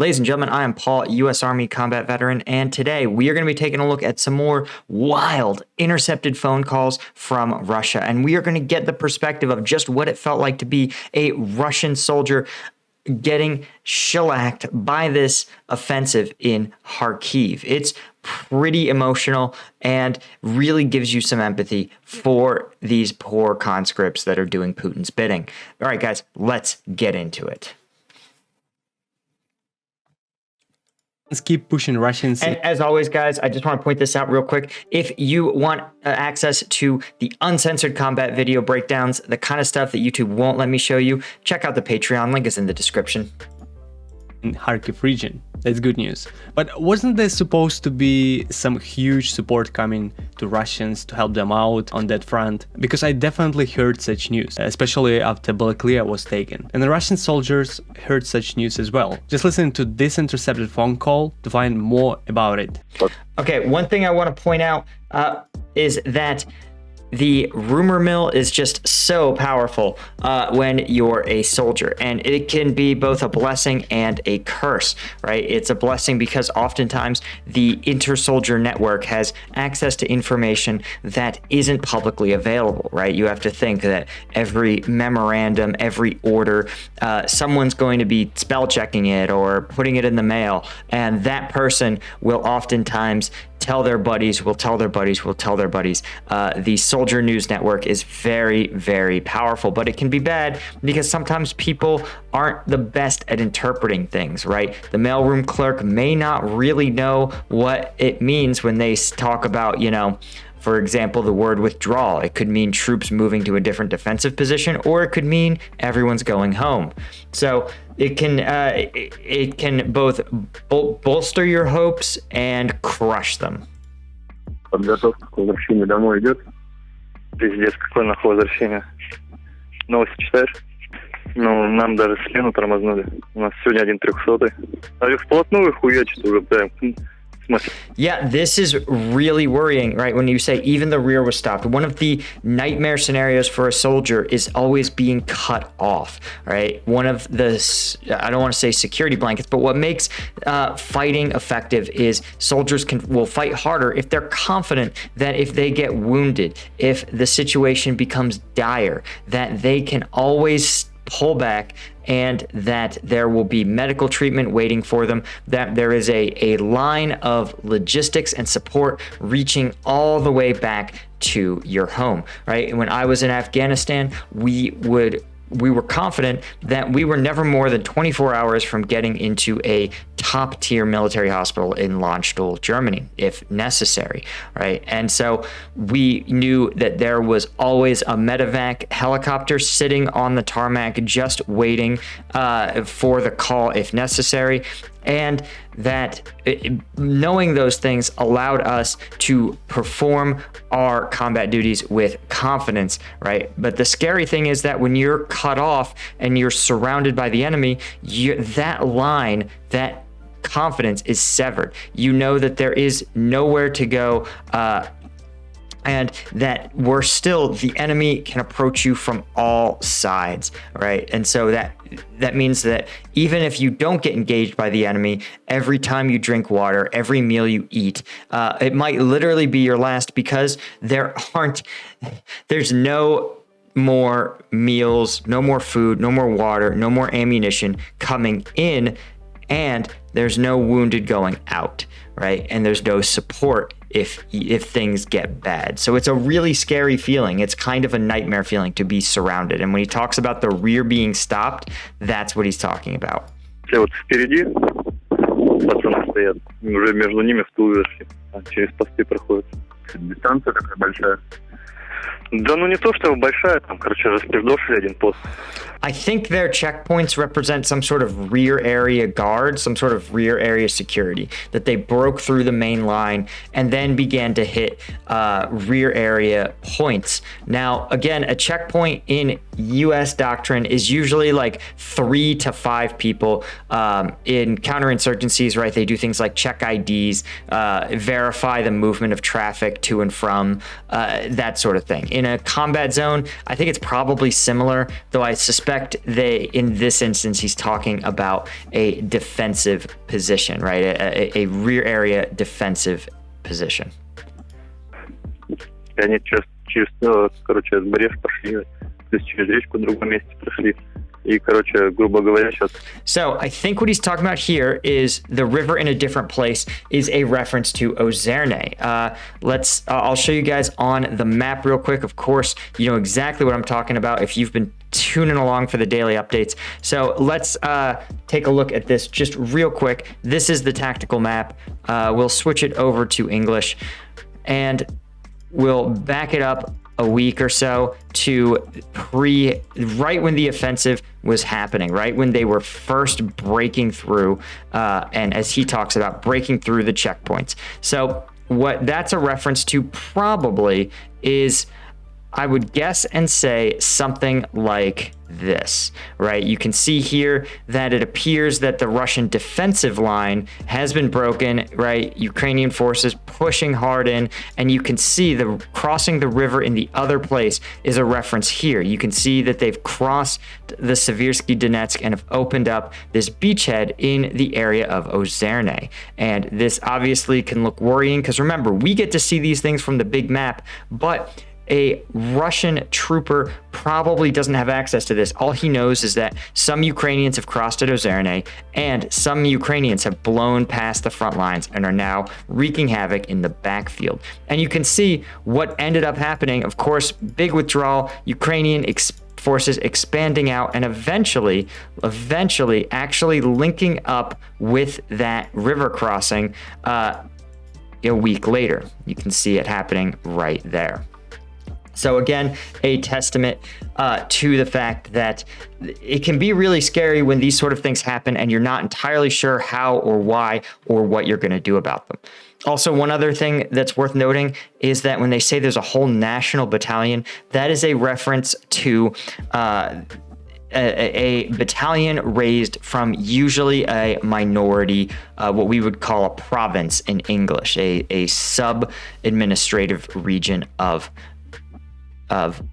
Ladies and gentlemen, I am Paul, U.S. Army combat veteran, and today we are going to be taking a look at some more wild intercepted phone calls from Russia, and we are going to get the perspective of just what it felt like to be a Russian soldier getting shellacked by this offensive in Kharkiv. It's pretty emotional and really gives you some empathy for these poor conscripts that are doing Putin's bidding. All right, guys, let's get into it. Let's keep pushing Russians. And as always, guys, I just want to point this out real quick. If you want access to the uncensored combat video breakdowns, the kind of stuff that YouTube won't let me show you, check out the Patreon. Link is in the description. In Kharkiv region. That's good news. But wasn't there supposed to be some huge support coming to Russians to help them out on that front? Because I definitely heard such news, especially after Balaklia was taken. And the Russian soldiers heard such news as well. Just listen to this intercepted phone call to find more about it. Okay, one thing I want to point out is that the rumor mill is just so powerful when you're a soldier, and it can be both a blessing and a curse, right? It's a blessing because oftentimes the inter-soldier network has access to information that isn't publicly available, right? You have to think that every memorandum, every order, someone's going to be spell checking it or putting it in the mail, and that person will oftentimes tell their buddies, will tell their buddies, will tell their buddies. The soldier news network is very, very powerful, but it can be bad because sometimes people aren't the best at interpreting things, right? The mailroom clerk may not really know what it means when they talk about, you know, for example, the word withdrawal. It could mean troops moving to a different defensive position, or it could mean everyone's going home. So it can both bolster your hopes and crush them. Подготовка к возвращению домой идет? Пиздец, какое нахуй возвращение. Новости читаешь? Ну, нам даже смену тормознули. У нас сегодня 1 300-й. А вплотную хуячит уже прям. Yeah, this is really worrying, right? When you say even the rear was stopped, one of the nightmare scenarios for a soldier is always being cut off, right? One of the, I don't want to say security blankets, but what makes fighting effective is soldiers will fight harder if they're confident that if they get wounded, if the situation becomes dire, that they can always pull back and that there will be medical treatment waiting for them, that there is a line of logistics and support reaching all the way back to your home, right? When I was in Afghanistan, we were confident that we were never more than 24 hours from getting into a top tier military hospital in Landstuhl, Germany, if necessary, right? And so we knew that there was always a medevac helicopter sitting on the tarmac, just waiting for the call if necessary. And that knowing those things allowed us to perform our combat duties with confidence, right? But the scary thing is that when you're cut off and you're surrounded by the enemy, that line, that confidence is severed. You know that there is nowhere to go, and that the enemy can approach you from all sides, right? And so that means that even if you don't get engaged by the enemy, every time you drink water, every meal you eat, it might literally be your last, because there's no more meals, no more food, no more water, no more ammunition coming in, and there's no wounded going out, right? And there's no support if things get bad. So it's a really scary feeling. It's kind of a nightmare feeling to be surrounded. And when he talks about the rear being stopped, that's what he's talking about. Все вот впереди пацаны стоят, уже между ними в ту версию, через посты проходят. Дистанция такая большая. Да ну не то, что большая, там, короче, распиздошили один пост. I think their checkpoints represent some sort of rear area guard, some sort of rear area security, that they broke through the main line and then began to hit rear area points. Now, again, a checkpoint in US doctrine is usually like 3 to 5 people. In counterinsurgencies, right, they do things like check IDs, verify the movement of traffic to and from, that sort of thing. thing. In a combat zone, I think it's probably similar, though I suspect in this instance, he's talking about a defensive position, right? A rear area defensive position. Они через брешь пошли, то есть через речку в другом месте прошли. И, грубо говоря, сейчас... So I think what he's talking about here is the river in a different place is a reference to Ozerne. I'll show you guys on the map real quick. Of course, you know exactly what I'm talking about if you've been tuning along for the daily updates. So let's take a look at this just real quick. This is the tactical map. We'll switch it over to English and we'll back it up a week or so to right when the offensive was happening, right when they were first breaking through, and as he talks about breaking through the checkpoints. So what that's a reference to probably is, I would guess and say something like this, right? You can see here that it appears that the Russian defensive line has been broken, right? Ukrainian forces pushing hard in, and you can see the crossing the river in the other place is a reference here. You can see that they've crossed the Seversky Donetsk and have opened up this beachhead in the area of Ozerne. And this obviously can look worrying because remember, we get to see these things from the big map, but a Russian trooper probably doesn't have access to this. All he knows is that some Ukrainians have crossed at Ozerne and some Ukrainians have blown past the front lines and are now wreaking havoc in the backfield. And you can see what ended up happening. Of course, big withdrawal, Ukrainian forces expanding out and eventually actually linking up with that river crossing a week later. You can see it happening right there. So again, a testament to the fact that it can be really scary when these sort of things happen and you're not entirely sure how or why or what you're going to do about them. Also, one other thing that's worth noting is that when they say there's a whole national battalion, that is a reference to a battalion raised from usually a minority, what we would call a province in English, a sub-administrative region of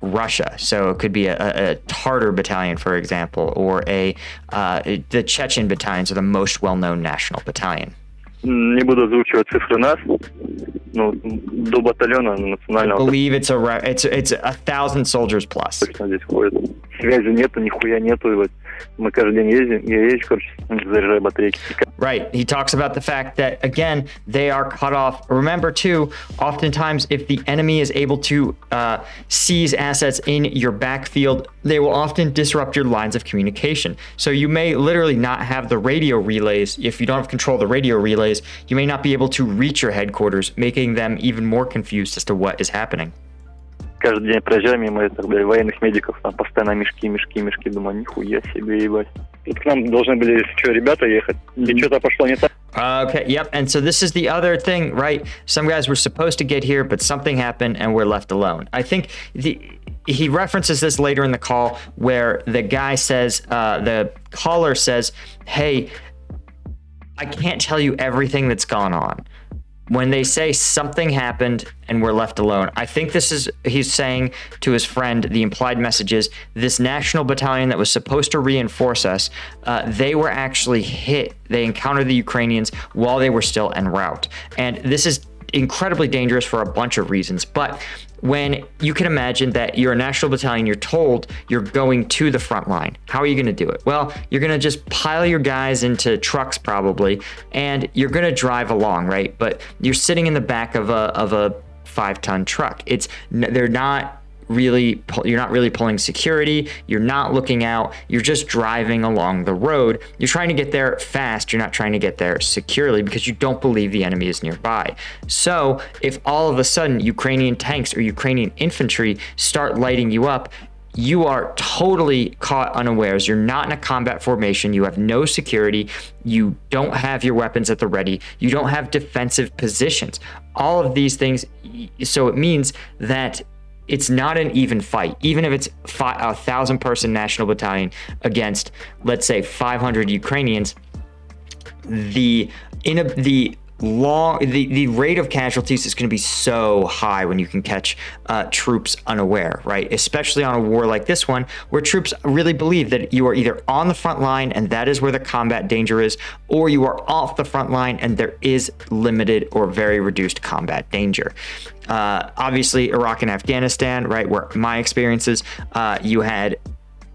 Russia. So it could be a Tartar battalion, for example, or the Chechen battalions are the most well-known national battalion. Не буду озвучивать цифры нас, но до батальона национального. I believe it's 1,000 soldiers plus. Точно здесь ходят. Связи нету, нихуя нету. Мы каждый день ездим, я езжу, заряжаю батарейки. Right. He talks about the fact that, again, they are cut off. Remember, too, oftentimes if the enemy is able to seize assets in your backfield, they will often disrupt your lines of communication. So you may literally not have the radio relays. If you don't have control of the radio relays, you may not be able to reach your headquarters, making them even more confused as to what is happening. Каждый день проезжаем мимо военных медиков, там постоянно мешки, думаю, нихуя себе, ебать. К нам должны были ребята ехать, и что-то пошло не так. Okay, yep. And so this is the other thing, right? Some guys were supposed to get here, but something happened and we're left alone. I think he references this later in the call where the guy says, the caller says, hey, I can't tell you everything that's gone on. When they say something happened and we're left alone, I think he's saying to his friend, the implied message is this national battalion that was supposed to reinforce us, they were actually hit. They encountered the Ukrainians while they were still en route. And this is incredibly dangerous for a bunch of reasons. But when you can imagine that you're a national battalion, you're told you're going to the front line. How are you going to do it? Well, you're going to just pile your guys into trucks probably, and you're going to drive along, right? But you're sitting in the back of a 5-ton truck. You're not really pulling security. You're not looking out. You're just driving along the road. You're trying to get there fast. You're not trying to get there securely because you don't believe the enemy is nearby. So if all of a sudden Ukrainian tanks or Ukrainian infantry start lighting you up, you are totally caught unawares. You're not in a combat formation. You have no security. You don't have your weapons at the ready. You don't have defensive positions. All of these things. So it means that it's not an even fight. Even if it's a 1,000-person national battalion against, let's say, 500 Ukrainians, the the rate of casualties is going to be so high when you can catch troops unaware, right? Especially on a war like this one, where troops really believe that you are either on the front line and that is where the combat danger is, or you are off the front line and there is limited or very reduced combat danger. Obviously, Iraq and Afghanistan, right, where my experiences, you had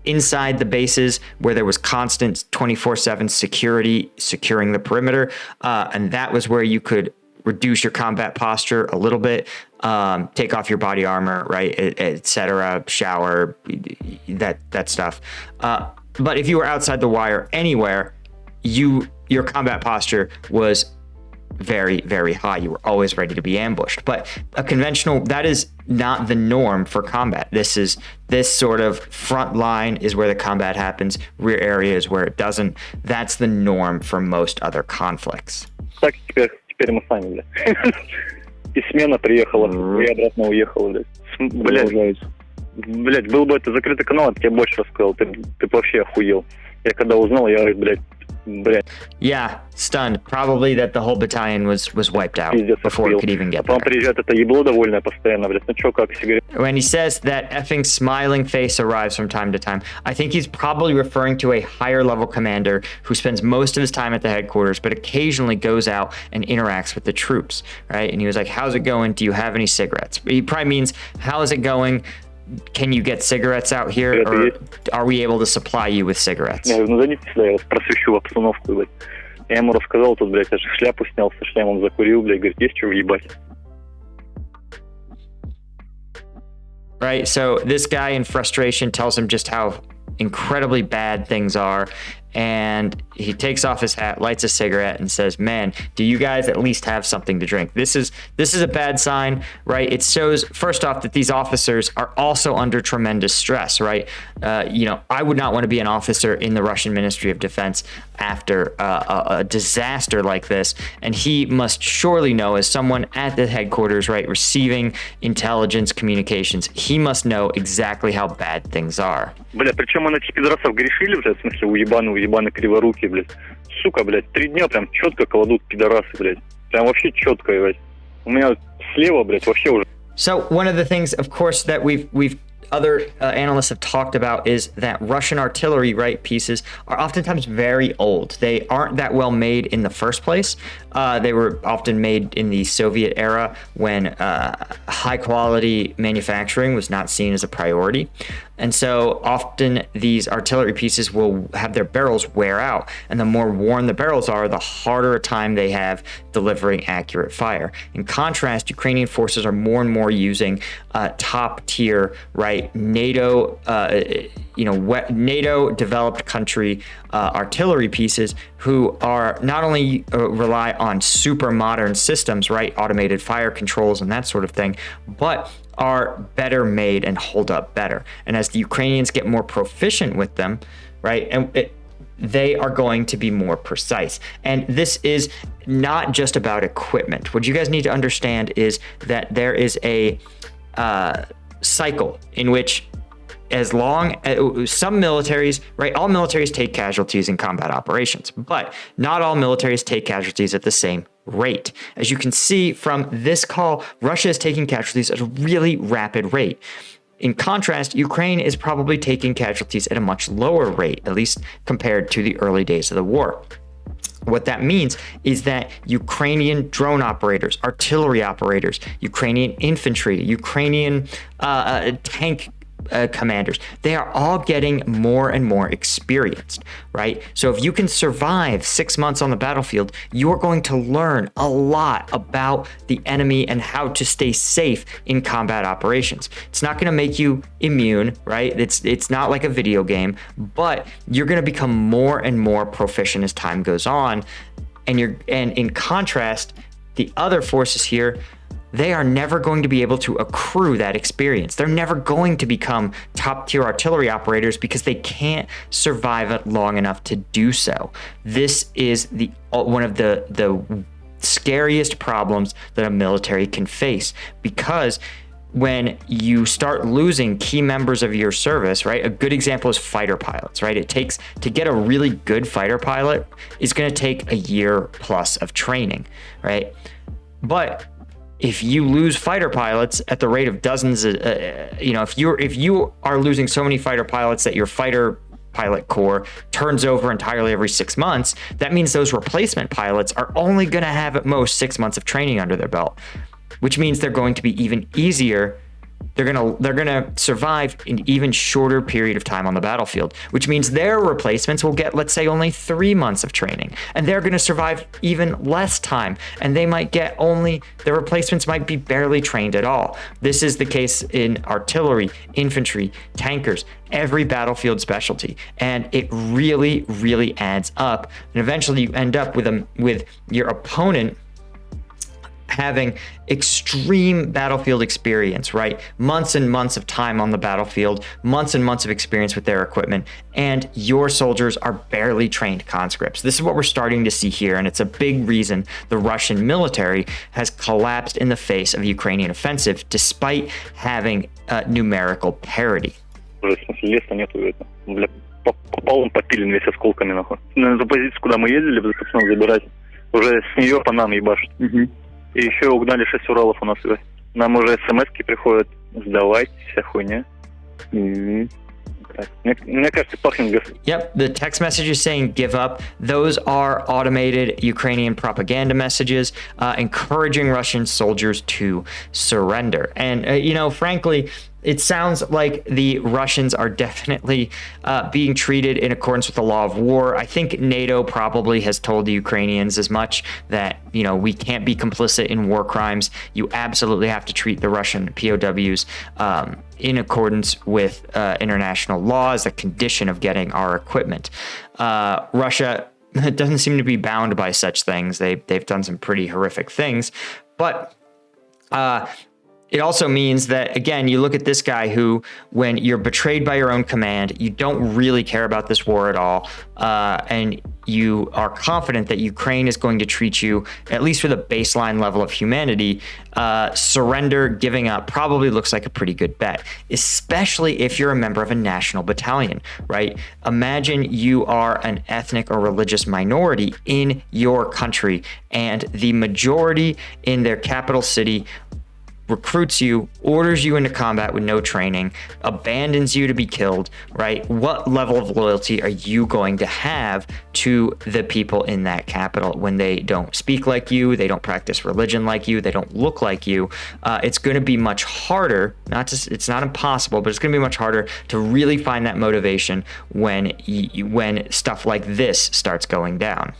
inside the bases where there was constant 24/7 security securing the perimeter, and that was where you could reduce your combat posture a little bit, take off your body armor, right, etc., shower, that stuff. But if you were outside the wire anywhere, your combat posture was very, very high. You were always ready to be ambushed. But a conventional, that is not the norm for combat. This sort of front line is where the combat happens, rear area is where it doesn't. That's the norm for most other conflicts. Так, теперь мы сами, блядь. И смена приехала, и обратно уехала, блядь. Блядь, был бы это закрытый канал, я тебе больше рассказал. Ты вообще охуел. Я когда узнал, я, блядь. Yeah, stunned. Probably that the whole battalion was wiped out before it could even get there. When he says that effing smiling face arrives from time to time, I think he's probably referring to a higher level commander who spends most of his time at the headquarters, but occasionally goes out and interacts with the troops, right? And he was like, how's it going? Do you have any cigarettes? He probably means, how is it going? Can you get cigarettes out here, or are we able to supply you with cigarettes? Я говорю, зайдите сюда, я вас просвещу в обстановку, блядь. Я ему рассказал, тут, блядь, аж шляпу снял, со шлемом закурил, блядь, говорит, есть что въебать. Right, so this guy in frustration tells him just how incredibly bad things are, and he takes off his hat, lights a cigarette, and says, man, do you guys at least have something to drink? This is a bad sign, right? It shows, first off, that these officers are also under tremendous stress, right? I would not want to be an officer in the Russian Ministry of Defense after a disaster like this, and he must surely know, as someone at the headquarters, right, receiving intelligence communications, he must know exactly how bad things are. Бля, причем мы на этих пидорасов грешили уже, в смысле, уебаны криворуки, блядь. Сука, блядь, 3 дня прям четко кладут пидорасы, блядь. Прям вообще четко, блядь. У меня слева, блядь, вообще уже. So one of the things, of course, that we've other analysts have talked about is that Russian artillery, right, pieces are oftentimes very old. They aren't that well made in the first place. They were often made in the Soviet era when high quality manufacturing was not seen as a priority. And so often these artillery pieces will have their barrels wear out, and the more worn the barrels are, the harder a time they have delivering accurate fire. In contrast, Ukrainian forces are more and more using top tier, right, NATO, NATO developed country artillery pieces who are not only rely on super modern systems, right, automated fire controls and that sort of thing, but are better made and hold up better. And as the Ukrainians get more proficient with them, right, they are going to be more precise. And this is not just about equipment. What you guys need to understand is that there is a cycle in which, as long as some militaries, right, all militaries take casualties in combat operations, but not all militaries take casualties at the same rate. As you can see from this call, Russia is taking casualties at a really rapid rate. In contrast, Ukraine is probably taking casualties at a much lower rate, at least compared to the early days of the war. What that means is that Ukrainian drone operators, artillery operators, Ukrainian infantry, Ukrainian tank commanders, they are all getting more and more experienced, right? So if you can survive 6 months on the battlefield, you're going to learn a lot about the enemy and how to stay safe in combat operations. It's not going to make you immune, right? It's not like a video game, but you're going to become more and more proficient as time goes on. And in contrast, the other forces here, they are never going to be able to accrue that experience. They're never going to become top tier artillery operators because they can't survive it long enough to do so. This is one of the scariest problems that a military can face, because when you start losing key members of your service, right? A good example is fighter pilots, right? To get a really good fighter pilot is going to take a year plus of training, right? But if you lose fighter pilots at the rate of dozens, if you are losing so many fighter pilots that your fighter pilot corps turns over entirely every 6 months, that means those replacement pilots are only going to have at most 6 months of training under their belt, which means they're going to be even easier. They're gonna survive an even shorter period of time on the battlefield, which means their replacements will get, let's say, only 3 months of training, and they're gonna survive even less time, and they might get their replacements might be barely trained at all. This is the case in artillery, infantry, tankers, every battlefield specialty, and it really, really adds up. And eventually you end up with your opponent having extreme battlefield experience, right? Months and months of time on the battlefield, months and months of experience with their equipment, and your soldiers are barely trained conscripts. This is what we're starting to see here, and it's a big reason the Russian military has collapsed in the face of Ukrainian offensive, despite having numerical parity. Уже, в смысле, леса нету, это, бля, пополам попилен весь осколками, нахуй. На ту позицию, куда мы ездили, собственно, забирать, уже с нее по нам ебашут. И еще угнали 6 Уралов у нас. Нам уже смс-ки приходят, сдавайте, вся хуйня. Мне кажется, пахнет ГС. Yep, the text messages saying give up, those are automated Ukrainian propaganda messages encouraging Russian soldiers to surrender. And, frankly, it sounds like the Russians are definitely being treated in accordance with the law of war. I think NATO probably has told the Ukrainians as much, that, we can't be complicit in war crimes. You absolutely have to treat the Russian POWs in accordance with international law as a condition of getting our equipment. Russia doesn't seem to be bound by such things. They've done some pretty horrific things, but it also means that, again, you look at this guy who, when you're betrayed by your own command, you don't really care about this war at all, and you are confident that Ukraine is going to treat you, at least with a baseline level of humanity. Surrender, giving up, probably looks like a pretty good bet, especially if you're a member of a national battalion, right? Imagine you are an ethnic or religious minority in your country, and the majority in their capital city recruits you, orders you into combat with no training, abandons you to be killed, right? What level of loyalty are you going to have to the people in that capital when they don't speak like you, they don't practice religion like you, they don't look like you? It's going to be much harder, it's not impossible, but it's going to be much harder to really find that motivation when stuff like this starts going down.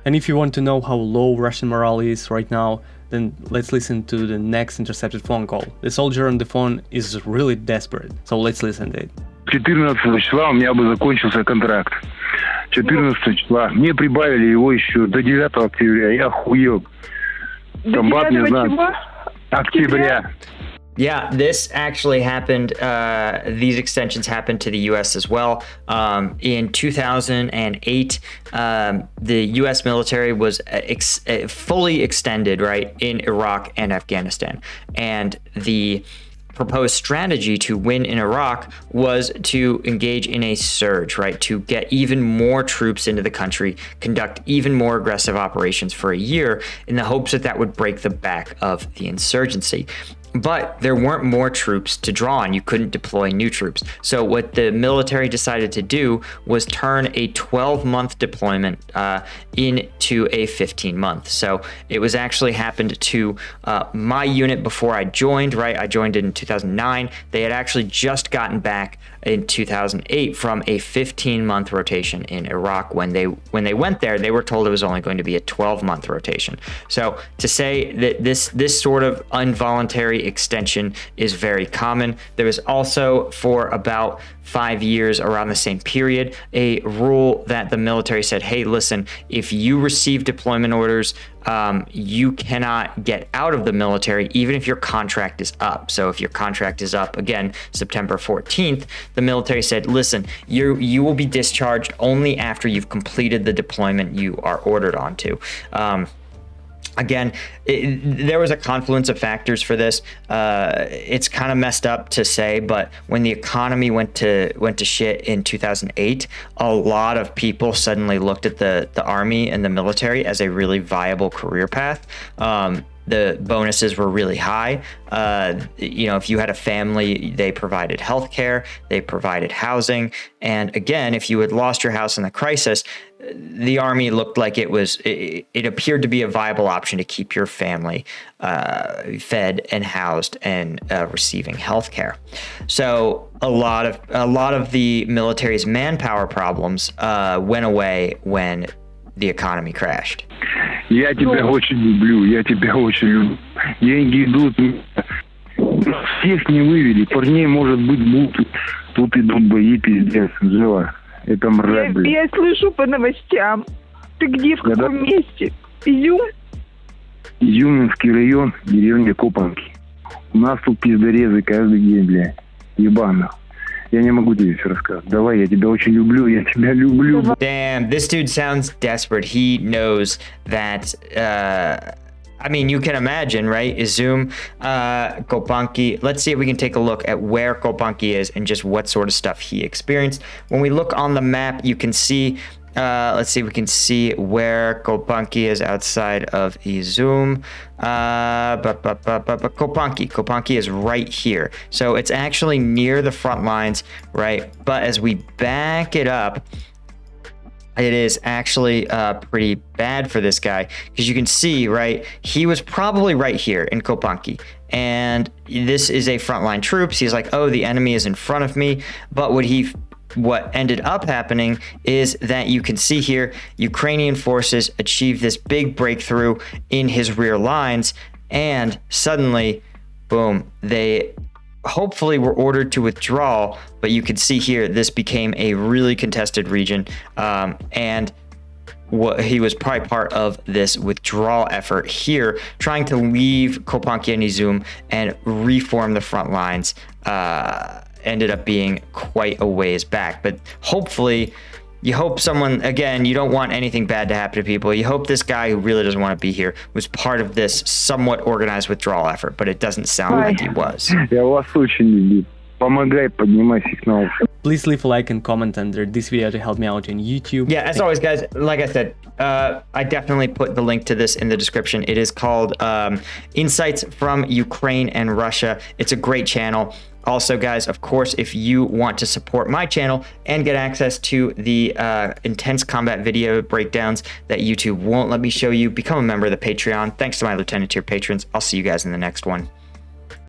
And if you want to know how low Russian morale is right now, then let's listen to the next intercepted phone call. The soldier on the phone is really desperate, so let's listen to it. 14 числа у меня бы закончился контракт. 14 числа. Мне прибавили его еще до 9 октября. Я охуел. Комбат не знаю. Октября. Yeah, this actually happened. These extensions happened to the U.S. as well. In 2008, the U.S. military was fully extended, right, in Iraq and Afghanistan. And the proposed strategy to win in Iraq was to engage in a surge, right, to get even more troops into the country, conduct even more aggressive operations for a year in the hopes that that would break the back of the insurgency. But there weren't more troops to draw on. You couldn't deploy new troops. So what the military decided to do was turn a 12-month deployment into a 15-month. So it was actually happened to my unit before I joined, right? I joined in 2009. They had actually just gotten back in 2008 from a 15-month rotation in Iraq. When they went there, they were told it was only going to be a 12-month rotation. So to say that this sort of involuntary extension is very common. There was also, for about 5 years around the same period, a rule that the military said, hey, listen, if you receive deployment orders, you cannot get out of the military even if your contract is up. So if your contract is up, again, September 14th, the military said, listen, you will be discharged only after you've completed the deployment you are ordered onto. Again, there was a confluence of factors for this. It's kind of messed up to say, but when the economy went to shit in 2008, a lot of people suddenly looked at the army and the military as a really viable career path. The bonuses were really high. If you had a family, they provided healthcare, they provided housing. And again, if you had lost your house in the crisis, the army looked like it appeared to be a viable option to keep your family fed and housed and receiving healthcare. So a lot of the military's manpower problems went away when the economy crashed. Я тебя очень люблю, я тебя очень люблю. Деньги идут, всех не вывели, парней, может быть, будут. Тут идут бои, пиздец, жива. Это мразь, блин. Я слышу по новостям. Ты где, в каком месте? Изюм? Изюминский район, деревня Копанки. У нас тут пиздорезы каждый день, бля. Ебано. Я не могу тебе все рассказать. Давай, я тебя очень люблю, я тебя люблю. Damn, this dude sounds desperate. He knows that, you can imagine, right? Izum, Kopanki. Let's see if we can take a look at where Kopanki is and just what sort of stuff he experienced. When we look on the map, you can see, let's see if we can see where Kopanki is outside of Izum. Kopanki is right here. So it's actually near the front lines, right? But as we back it up, it is actually pretty bad for this guy, because you can see, right, he was probably right here in Kopanki, and this is a frontline troops. He's like, oh, the enemy is in front of me. But what ended up happening is that you can see here, Ukrainian forces achieved this big breakthrough in his rear lines, and suddenly, boom, they hopefully were ordered to withdraw. But you can see here, this became a really contested region, and he was probably part of this withdrawal effort here, trying to leave Kopanki and Izum and reform the front lines. Ended up being quite a ways back, but hopefully, you hope someone, again, you don't want anything bad to happen to people. You hope this guy who really doesn't want to be here was part of this somewhat organized withdrawal effort, but it doesn't sound like he was. Я вас очень люблю. Помогай, поднимай сигнал. Please leave a like and comment under this video to help me out on YouTube. Yeah, as always, guys, like I said, I definitely put the link to this in the description. It is called Insights from Ukraine and Russia. It's a great channel. Also, guys, of course, if you want to support my channel and get access to the intense combat video breakdowns that YouTube won't let me show you, become a member of the Patreon. Thanks to my Lieutenant tier patrons. I'll see you guys in the next one.